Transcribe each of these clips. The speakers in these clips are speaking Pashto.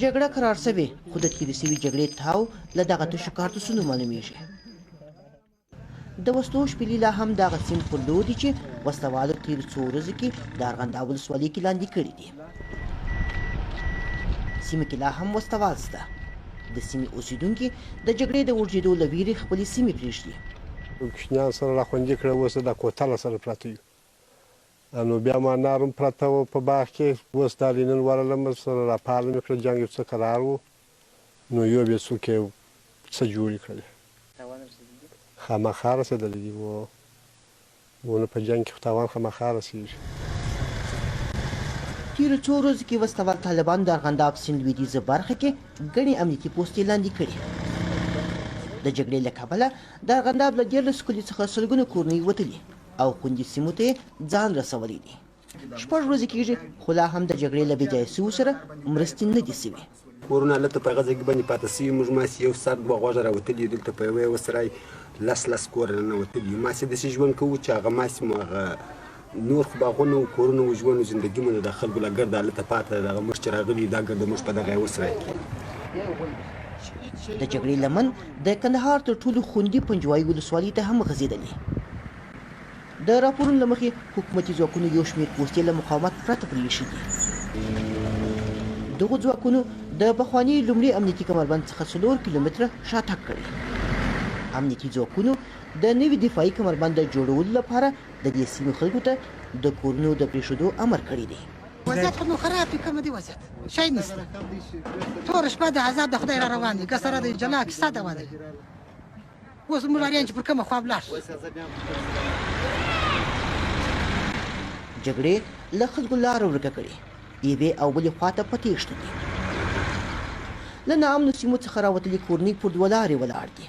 جګړه قرار شوې خو د تېرې شوې جګړې تاو له دغه تشو کارتوسونو معلومیږي. د وسلو شپېلې لا هم دغه سیند پر لور دي چې وسلوالو تېرو څو ورځو کې د ارغنداب ولسوالۍ کې لاندې کړي دي. سیمه کې لا هم وسلوال شته. د سیمې اوسېدونکي د جګړې د اوږدېدو له ویرې خپلې سیمې پرېږدي. کوچنیان سره راخوندي کړه، اوس د کوتله سره پراته یو. نو بیا ما نار هم پراته وه په باغ کې، اوس دا لینن ورغلم سره راپاله مې کړه، جنګ یو څه کرار و، نو یو بیا څوک یې څه جوړې کړلې. خامخا رسېدلی دي، ونه په جنګ کې خو تاوان خامخا رسېږي. تېرو څو ورځو کې وسلوال طالبانو د ارغنداب سیند لویدیځه برخه کې ګڼې امنیتي پوستې لاندې کړي. د جګړې له کبله د ارغنداب له 14 کلیو څخه سلګونه کورنۍ وتلي او خوندي سیمو ته ځان رسولی دي. 6 ورځې کېږي خو لا هم د جګړې له بې ځایه سویو سره مرستې نه دي سوي. کورونه هلته په هغه ځای کې باندې پاته سوي، موږ ماسې یو سر 2 غوږه راوتلي، دلته په یوه سرای 10 کوره ننوتلي یو. ماسې داسې ژوند کوو چې هغه ماسې مو هغه نور خو باغونه و کورونه و ژوند و زندګي مو د خلکو له ګرده هلته پاته دغه موږ چې راغلي دا ګرده موږ په دغه یوه سرای کې. د جګړې لمن د کندهار تر ټولو خوندي پنجوايي ولسوالۍ ته هم غځېدلې. د راپورونو له مخې حکومتي ځواکونو یو شمېر پوستې له مقاومت پرته پرې ایښي دي. دغو ځواکونو د پخواني لومړي امنیتي کمربند څخه 4 کیلومتره شاتګ کړی. امنیتي ځواکونو د نوي دفاعي کمربند د جوړولو لپاره د دې سیمې خلکو ته د کورونو د پرېښودو امر کړی دی. وضعیت خو نو خراب دی، کومه دی وضعیت شی نشته. توره شپه د عذاب د خدای را روان دی، که سره د جلا کیسه ده وده. اوس موږ اړین چې پر کومه خوا ولاړ شو. جګړې له خلکو لاره ورکه کړې، یوې او بلې خواته په تېښته دي. له ناامنو سیمو څخه راوتلي کورنۍ پر 2 لارې ولاړ دي.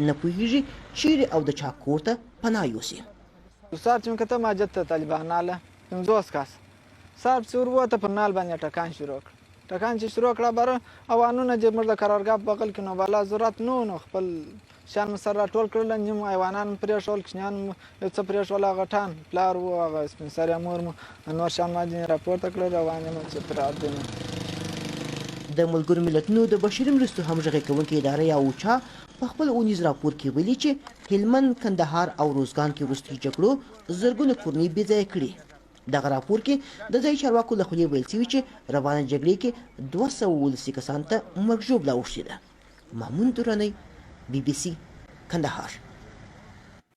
نه پوهېږي چیرې او د چا کور ته پناه یوسي. سار چې مې کته ماجد ته طالبان آله 50 کس سار چې وروته پر نال باندې ټکان شروع کړ. ټکان چې شروع کړه بره اوانونه چې موږ د قرارګاه په بغل کې نو بالا ضرورت نو خپل شان مې سره راټول کړل، نیم حیوانان مې پرېښول، کوچنیان مې یو څه پرېښول، هغه ټان پلار و هغه سپین سرې مور مو نور شان ما ځینې راپورته کړل، روان یم چې پرات دی. د ملګرو ملتونو د بشري مرستو همغږي کوونکې اداره یا اوچا په خپل اونیز راپور کې ویلي چې هلمند، کندهار او روزګان کې وروستیو جګړو زرګونه کورنۍ بې ځایه کړي. دغه راپور کې د ځایي چارواکو له خولې ویل شوي چې روانه جګړې کې 270 کسانو ته مرګژوبله اوښتې ده. مامون، درانی، BBC، کندهار.